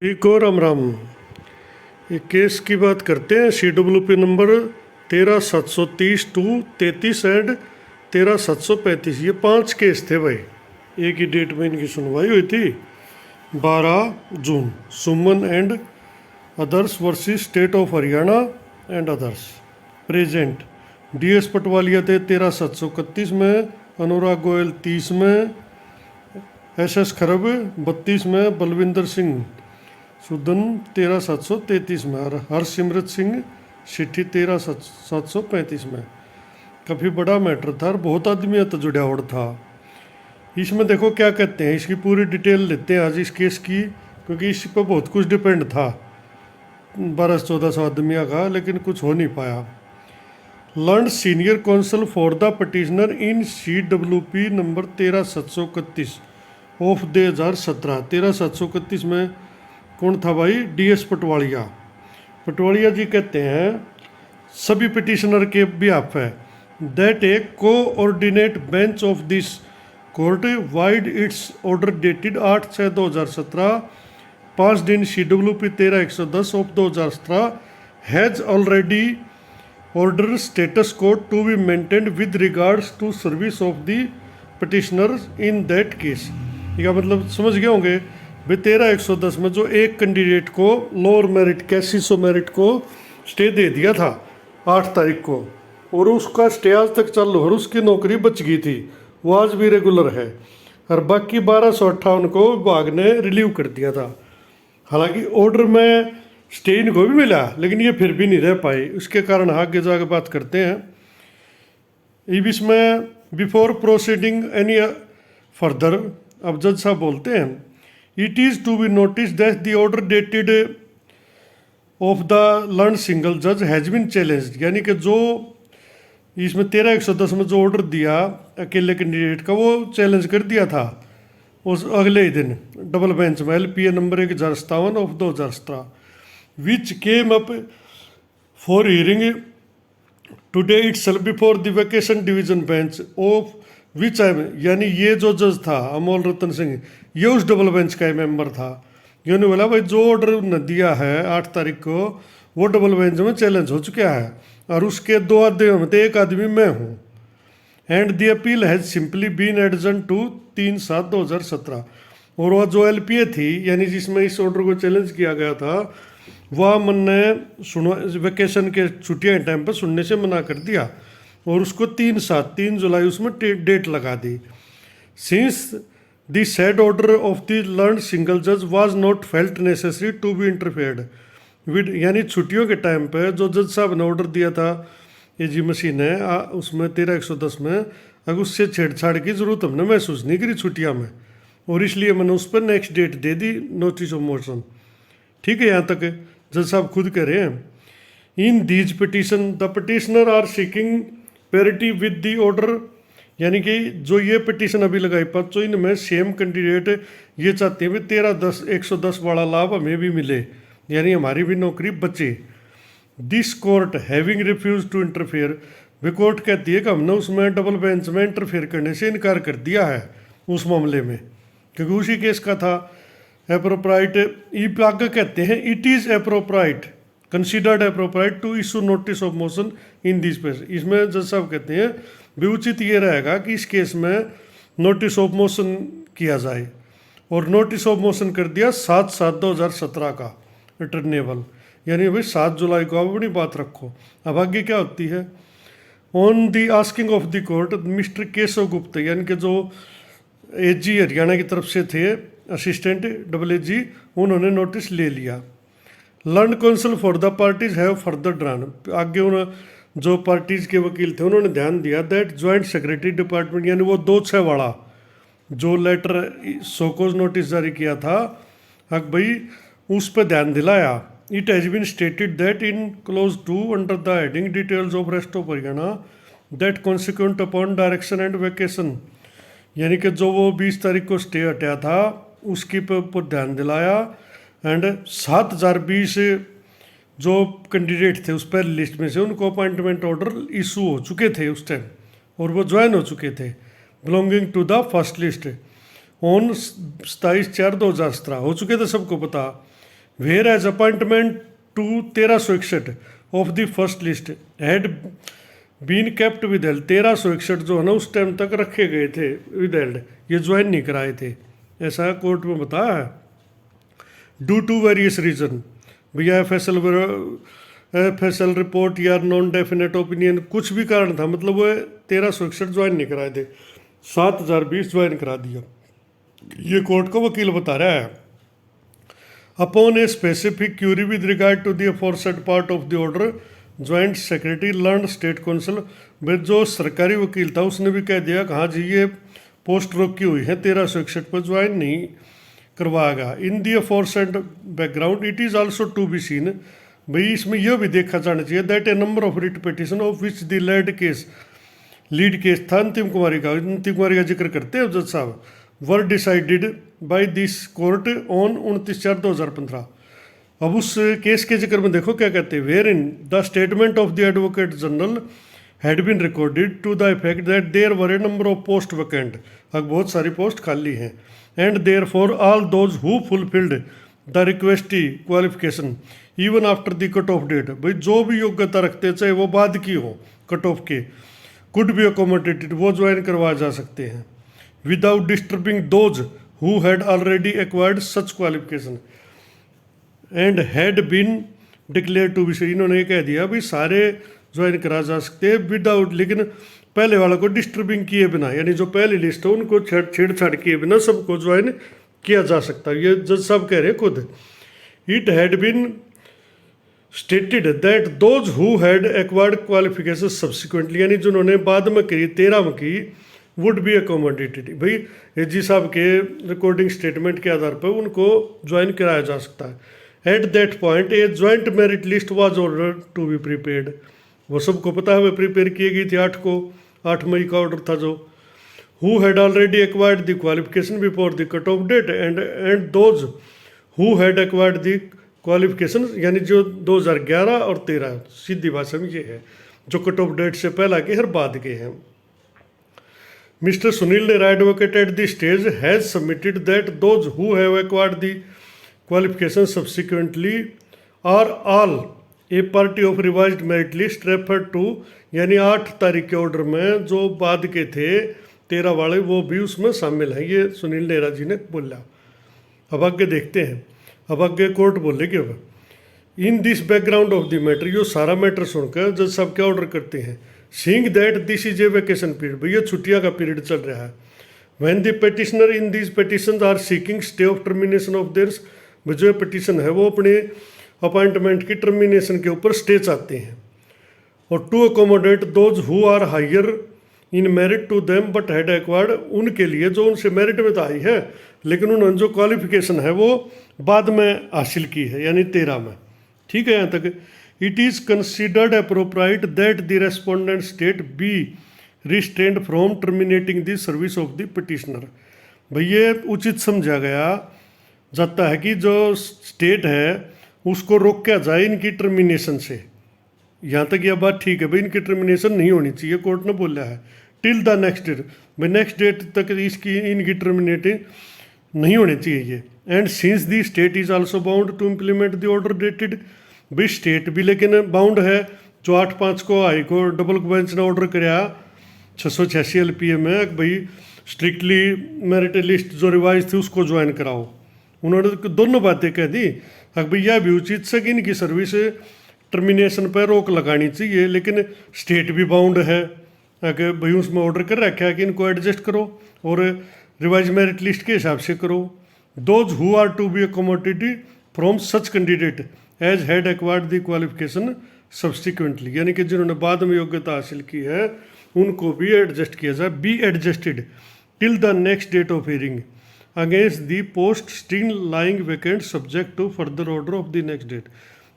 एक और राम एक केस की बात करते हैं। CWP नंबर 13,730 टू 33 एंड 13,735, ये 5 केस थे भाई। एक ही डेट में इनकी सुनवाई हुई थी, 12 जून। Suman and others versus state of Haryana and others. Present DS Patwalia थे 13,731 में, अनुराग गोयल 30 में, SS खरब 32 में, बलविंदर सिंह सुदन 13,733 में और हरसिमरत सिंह सिट्ठी 13,735 में। काफ़ी बड़ा मैटर था और बहुत आदमी तो जुड़ा हुआ था इसमें। देखो क्या कहते हैं, इसकी पूरी डिटेल लेते हैं आज इस केस की, क्योंकि इस पर बहुत कुछ डिपेंड था 1200-1400 आदमियों का, लेकिन कुछ हो नहीं पाया। Learn senior council for the petitioner in CWP number 13,731 of 2017। 13,731 में कौन था भाई? DS पटवालिया। पटवालिया जी कहते हैं सभी पिटिशनर के बिहाफ है that a coordinate bench of this court vide its order dated 8/6/2017 5 दिन CWP 13/110 of 2017 has already order status quo to be maintained with regards to service of the petitioner in that case. इसका मतलब समझ गए होंगे भाई। 13/110 में जो एक कैंडिडेट को लोअर मेरिट कैसिसो मेरिट को स्टे दे दिया था 8 तारीख को, और उसका स्टे आज तक चालू और उसकी नौकरी बच गई थी, वो आज भी रेगुलर है। और बाकी 1258 को विभाग ने रिलीव कर दिया था। हालांकि ऑर्डर में स्टे इनको भी मिला, लेकिन ये फिर भी नहीं रह पाए। उसके कारण आगे जाकर बात करते हैं। इसमें बिफोर प्रोसीडिंग एनी फर्दर, अब जज साहब बोलते हैं, it is to be notice that the order dated of the learned single जज हैज़ बीन चैलेंज्ड। यानी कि जो इसमें 13/110 में जो ऑर्डर दिया अकेले कैंडिडेट का, वो चैलेंज कर दिया था उस अगले ही दिन डबल बेंच में LPA नंबर 1057 ऑफ 2017 which came up for hearing today itself before the vacation division bench of which I. यानी ये जो जज था अमोल रतन सिंह, ये उस डबल बेंच का मेंबर था। यानी बोला भाई जो ऑर्डर न दिया है 8 तारीख को, वो डबल बेंच में चैलेंज हो चुका है, और उसके 2 आदमी में तो एक आदमी मैं हूँ। And the appeal has simply been adjourned to 3/7/2017। और वह जो LPA थी, यानी जिसमें इस ऑर्डर को चैलेंज किया गया था, वह मन ने सुनो वेकेशन के छुट्टियाँ टाइम पर सुनने से मना कर दिया, और उसको 3 जुलाई उसमें डेट लगा दी। Since the said order of the learned single जज was not felt necessary to be interfered with. यानी छुट्टियों के टाइम पे जो जज साहब ने ऑर्डर दिया था AG मशीन है उसमें 13/110 में, अगर उससे छेड़छाड़ की ज़रूरत हमने महसूस नहीं करी छुट्टियाँ में, और इसलिए मैंने उस पर नेक्स्ट डेट दे दी, नोटिस ऑफ मोशन। ठीक है, यहाँ तक जज साहब खुद कह रहे हैं। In these petition the petitioner are seeking parity with the order. यानी कि जो ये पिटिशन अभी लगाई 5, इनमें सेम कैंडिडेट ये चाहते हैं भी 13/110 वाला लाभ हमें भी मिले, यानी हमारी भी नौकरी बचे। This court having refuse to interfere. वे कोर्ट कहती है कि हमने उसमें डबल बेंच में इंटरफेयर करने से इनकार कर दिया है उस मामले में, क्योंकि उसी केस का था। एप्रोप्राइट ई आगे कहते हैं it is appropriate considered appropriate to issue notice of motion in this case. इसमें जज साहब कहते हैं भी उचित ये रहेगा कि इस केस में नोटिस ऑफ मोशन किया जाए, और नोटिस ऑफ मोशन कर दिया 7/7/2017 का रिटर्नेबल। यानी भाई 7 जुलाई को आप अपनी बात रखो। अब आगे क्या होती है? On the asking of the court mister Keshav Gupta, यानी कि जो AG हरियाणा की तरफ से थे, असिस्टेंट AG, उन्होंने नोटिस ले लिया। Learn council for the parties have further drawn. आगे उन्होंने जो पार्टीज के वकील थे उन्होंने ध्यान दिया दैट ज्वाइंट सेक्रेटरी डिपार्टमेंट, यानी वो 2/6 वाला जो लेटर सोकोज नोटिस जारी किया था, अब भाई उस पर ध्यान दिलाया। It has been stated that in clause 2 under the heading details of rest of Haryana that consequent upon direction and vacation. यानी कि जो वो 20 तारीख को स्टे हटाया था उसकी पर ध्यान दिलाया। एंड 7/2020 जो कैंडिडेट थे उस पहली लिस्ट में से उनको अपॉइंटमेंट ऑर्डर इशू हो चुके थे उस टाइम, और वो ज्वाइन हो चुके थे belonging to the first list on 27/4/2017 हो चुके थे, सबको पता। Whereas appointment to 1361 of the first list had been kept withheld. 1361 जो है ना उस टाइम तक रखे गए थे विदहेल्ड, ये ज्वाइन नहीं कराए थे, ऐसा कोर्ट में बताया है। ड्यू टू वेरियस रीजन, भैया FSL रिपोर्ट या नॉन डेफिनेट ओपिनियन, कुछ भी कारण था, मतलब वो 1361 ज्वाइन नहीं कराए थे, 7020 ज्वाइन करा दिया, ये कोर्ट को वकील बता रहा है। Upon a specific query with regard to the aforesaid part of the order, joint secretary learned state counsel में जो सरकारी वकील था उसने भी कह दिया कि हाँ जी ये पोस्ट रोकी हुई है, 1361 पर ज्वाइन नहीं करवाएगा। In the aforesaid background it is also to be seen, भाई इसमें यह भी देखा जाना चाहिए that a number of writ petition of which the lead case था अंतिम कुमारी का जिक्र करते हैं जज साहब, were decided by this court on 29/4/2015। अब उस केस के जिक्र में देखो क्या कहते हैं, where in the statement of the advocate general had been recorded to the effect that there were a number of post vacant, अब बहुत सारी पोस्ट खाली हैं, and therefore all those who fulfilled the requisite qualification even after the cut off date, भाई जो भी योग्यता रखते चाहे वो बाद की हो कट ऑफ के, कुड बी अकोमोडेटेड, वो ज्वाइन करवाए जा सकते हैं without disturbing those who had already acquired such qualification and had been declare to be, इन्होंने ये कह दिया भाई सारे ज्वाइन करा जा सकते हैं विदाउट, लेकिन पहले वाला को डिस्टर्बिंग किए बिना, यानी जो पहली लिस्ट है उनको छेड़छाड़ किए बिना सबको ज्वाइन किया जा सकता है, ये जज साहब कह रहे हैं खुद। It had been stated that those who had acquired qualification subsequently, यानी जिन्होंने बाद में की 13 में की, वुड बी अकोमोडेटेड, भाई एजी साहब के रिकॉर्डिंग स्टेटमेंट के आधार पर उनको ज्वाइन कराया जा सकता है। At that point a joint merit list was order to be prepared, वो सबको पता है प्रिपेयर की गई थी 8 मई का ऑर्डर था जो, who had already acquired the qualification before the cut off date and those who had acquired the qualification, यानी जो 2011 और 13, सीधी भाषा में ये है जो कट ऑफ डेट से पहला के हर बाद के हैं। Mister Sunil Nehra advocate at the stage has submitted that those who have acquired the qualification subsequently are all a party of revised merit list refer to, यानी 8 तारीख के ऑर्डर में जो बाद के थे 13 वाले वो भी उसमें शामिल हैं, ये सुनील नेहरा जी ने बोला। अब आगे देखते हैं, अब आगे कोर्ट बोलेगी। अब in this background of the matter, ये सारा मैटर सुनकर जज साहब क्या ऑर्डर करते हैं, seeing that this is a vacation period, भैया छुट्टियां का पीरियड चल रहा है, when the petitioner in these petitions are seeking stay of termination of theirs, जो पिटिशन है वो अपने अपॉइंटमेंट की टर्मिनेशन के ऊपर स्टे चाहते हैं, और to accommodate those who are higher in merit to them but had acquired, उनके लिए जो उनसे मेरिट में तो आई है लेकिन उन्होंने जो क्वालिफिकेशन है वो बाद में हासिल की है, यानी 13 में, ठीक है यहाँ तक। It is considered appropriate that the respondent state be restrained from terminating the service of the petitioner, भैया उचित समझा गया जाता है कि जो स्टेट है उसको रोका जाए इनकी टर्मिनेशन से, यहाँ तक यह बात ठीक है भाई, इनकी टर्मिनेशन नहीं होनी चाहिए, कोर्ट ने बोला है टिल द नेक्स्ट डेट, भाई नेक्स्ट डेट तक इनकी टर्मिनेटिंग नहीं होनी चाहिए ये। And since the state is also bound to implement the order dated, भाई स्टेट भी लेकिन बाउंड है, जो 8/5 को हाई कोर्ट डबल बेंच ने ऑर्डर कराया 686 LPA में, भाई स्ट्रिक्टली मेरिट लिस्ट जो रिवाइज थी उसको ज्वाइन कराओ, उन्होंने दोनों बातें कह दी। भाई यह भी उचित से कि इनकी सर्विस टर्मिनेशन पर रोक लगानी चाहिए, लेकिन स्टेट भी बाउंड है कि भाई उसमें ऑर्डर कर रखा है कि इनको एडजस्ट करो और रिवाइज मेरिट लिस्ट के हिसाब से करो। Those who are to be accommodated from such candidate as had acquired the qualification subsequently, यानी कि जिन्होंने बाद में योग्यता हासिल की है उनको भी एडजस्ट किया जाए, be adjusted till the next date of hearing against the post still lying vacant subject to further order of the next date.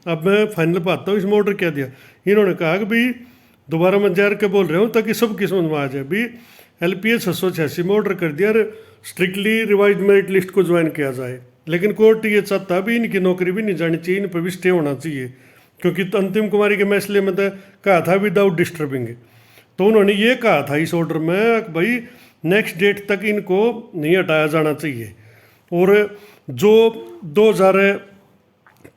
अब मैं फाइनल पाता हूँ इसमें ऑर्डर क्या दिया, इन्होंने कहा कि भाई दोबारा मैं जार के बोल रहा हूँ ताकि सबकी समझ में आ जाए, भाई LPA 686 में ऑर्डर कर दिया स्ट्रिक्टली रिवाइज मेरिट लिस्ट को ज्वाइन किया जाए, लेकिन कोर्ट ये चाहता भी इनकी नौकरी भी नहीं जानी चाहिए, इन पर भी स्टे होना चाहिए, क्योंकि तो अंतिम कुमारी के मसले में तो कहा था विदाउट डिस्टर्बिंग, तो उन्होंने ये कहा था इस ऑर्डर में भाई नेक्स्ट डेट तक इनको नहीं हटाया जाना चाहिए। और जो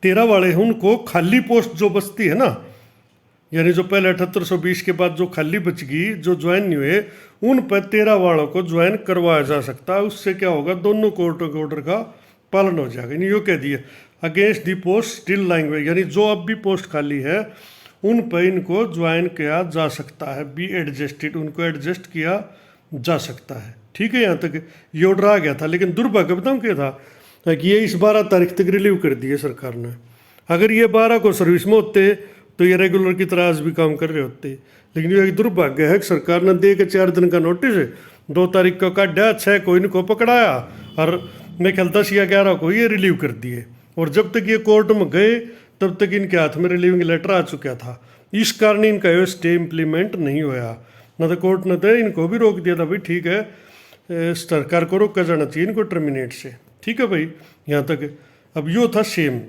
13 वाले हैं उनको खाली पोस्ट जो बचती है ना, यानी जो पहले 7820 के बाद जो खाली बच गई, जो ज्वाइन नहीं हुए, उन पर 13 वालों को ज्वाइन करवाया जा सकता है। उससे क्या होगा, दोनों कोर्टों के ऑर्डर का पालन हो जाएगा। यानी यो कह दिया against the post still language, यानी जो अब भी पोस्ट खाली है उन पर इनको ज्वाइन किया जा सकता है, बी एडजस्टेड, उनको एडजस्ट किया जा सकता है। ठीक है, यहाँ तक ये ऑर्डर आ गया था। लेकिन दुर्भाग्य बताऊँ क्या था कि ये इस 12 तारीख तक रिलीव कर दिए सरकार ने। अगर ये 12 को सर्विस में होते तो ये रेगुलर की तरह आज भी काम कर रहे होते। लेकिन ये एक दुर्भाग्य है कि सरकार ने दे के 4 दिन का नोटिस 2 तारीख को काटा, 6 को इनको पकड़ाया और मैं ख्याल 10 या 11 को ये रिलीव कर दिए। और जब तक ये कोर्ट में गए तब तक इनके हाथ में रिलीविंग लेटर आ चुका था। इस कारण इनका ये स्टे इम्प्लीमेंट नहीं होया। न तो कोर्ट ने तो इनको भी रोक दिया था, भाई ठीक है सरकार को रोका जाना चाहिए इनको टर्मिनेट से। ठीक है भाई, यहाँ तक। अब यो था सेम।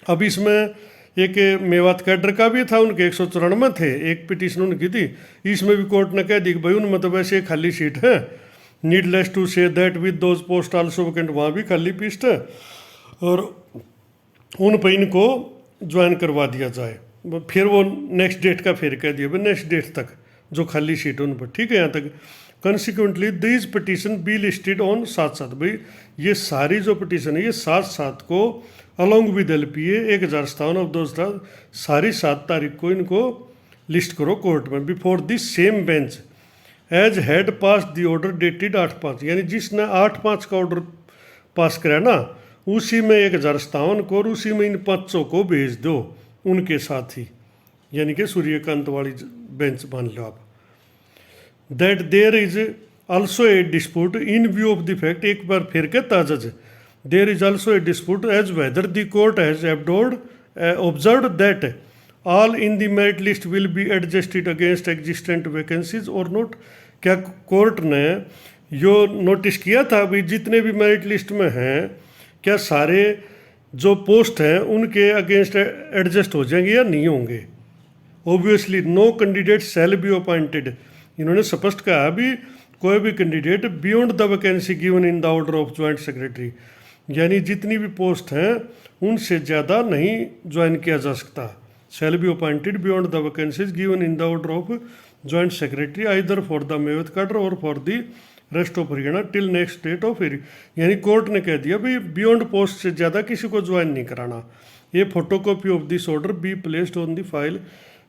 अब इसमें एक मेवात कैडर का भी था, उनके 194 थे, एक पिटीशन उनकी थी। इसमें भी कोर्ट ने कह दी कि भाई उनमें तो वैसे खाली सीट है, needless to say that with those post also vacant, वहाँ भी खाली पीस्ट है और उन पर इनको ज्वाइन करवा दिया जाए। फिर वो नेक्स्ट डेट का फिर कह दिया भाई नेक्स्ट डेट तक जो खाली सीट उन पर। ठीक है, यहाँ तक। Consequently these petition be listed on 7/7, भाई ये सारी जो पिटीशन है ये 7/7 को अलॉन्ग विद LPA 1057 ऑफ 2000 सारी 7 तारीख को इनको लिस्ट करो कोर्ट में before this same bench as had pass the order dated 8/5, यानी जिसने 8/5 का ऑर्डर पास कराया ना उसी में 1057 को और उसी में इन 500 को भेज दो उनके साथ ही, यानी कि सूर्यकांत वाली बेंच मान लो आप। That there is also a dispute in view of the fact, एक बार फिर कहता जज, there is also a dispute as whether the court has observed that all in the merit list will be adjusted against existent vacancies और not. क्या court ने यो notice किया था भी जितने भी मेरिट लिस्ट में हैं क्या सारे जो पोस्ट हैं उनके अगेंस्ट एडजस्ट हो जाएंगे या नहीं होंगे। Obviously no candidate shall be appointed, इन्होंने स्पष्ट कहा अभी कोई भी candidate beyond the vacancy given in the order of joint secretary, यानी जितनी भी पोस्ट हैं उनसे ज़्यादा नहीं ज्वाइन किया जा सकता। Shall be appointed beyond the vacancies given in the order of joint secretary either for the Mewat cadre or for the rest of Haryana till next date of hearing, यानी कोर्ट ने कह दिया भाई बियॉन्ड पोस्ट से ज़्यादा किसी को ज्वाइन नहीं कराना। ये photocopy of this order be placed on the file,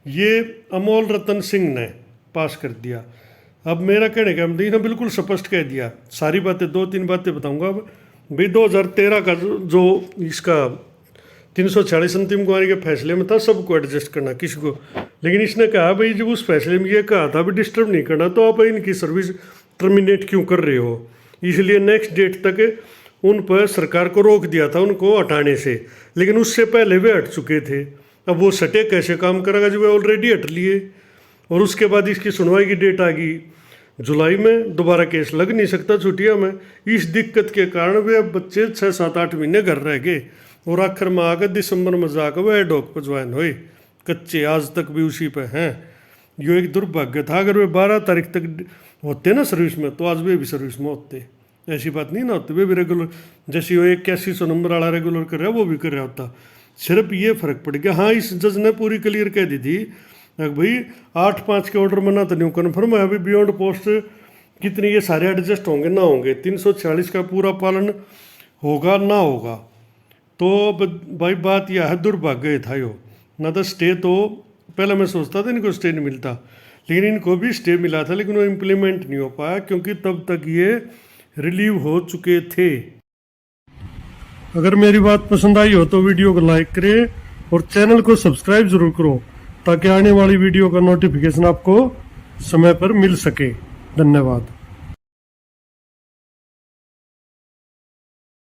ये अमोल रतन सिंह ने पास कर दिया। अब मेरा कहने का मतलब ने बिल्कुल स्पष्ट कह दिया, सारी बातें 2-3 बातें बताऊंगा। अब भाई 2013 का जो इसका 346 अंतिम कुमारी के फैसले में था सबको एडजस्ट करना किसी को, लेकिन इसने कहा भाई जब उस फैसले में ये कहा था भी डिस्टर्ब नहीं करना तो आप इनकी सर्विस टर्मिनेट क्यों कर रहे हो, इसलिए नेक्स्ट डेट तक उन पर सरकार को रोक दिया था उनको हटाने से। लेकिन उससे पहले वे हट चुके थे, अब वो सटे कैसे काम करेगा जब वे ऑलरेडी हट लिए। और उसके बाद इसकी सुनवाई की डेट आ गई जुलाई में, दोबारा केस लग नहीं सकता छुट्टियां में। इस दिक्कत के कारण वे अब बच्चे 6-7-8 महीने घर रह गए और आखिर में आकर दिसंबर में जाकर वह एडॉक पर ज्वाइन हुए, कच्चे आज तक भी उसी पे हैं। यो एक दुर्भाग्य था, अगर वे 12 तारीख तक होते ना सर्विस में तो आज वे भी सर्विस में होते, ऐसी बात नहीं ना होती। वे भी रेगुलर जैसे वो 8100 नंबर वाला रेगुलर कर रहा है वो भी कर रहा होता, सिर्फ ये फर्क पड़ गया। हाँ, इस जज ने पूरी क्लियर कह दी थी भाई 8/5 के ऑर्डर में ना तो न्यू कन्फर्म है अभी बियॉन्ड पोस्ट कितनी ये सारे एडजस्ट होंगे ना होंगे, 346 का पूरा पालन होगा ना होगा। तो भाई बात यह है, दुर्भाग्य था यो ना तो स्टे, तो पहले मैं सोचता था इनको स्टे नहीं मिलता, लेकिन इनको भी स्टे मिला था लेकिन वो इम्प्लीमेंट नहीं हो पाया क्योंकि तब तक ये रिलीव हो चुके थे। अगर मेरी बात पसंद आई हो तो वीडियो को लाइक करें और चैनल को सब्सक्राइब जरूर करो ताकि आने वाली वीडियो का नोटिफिकेशन आपको समय पर मिल सके। धन्यवाद।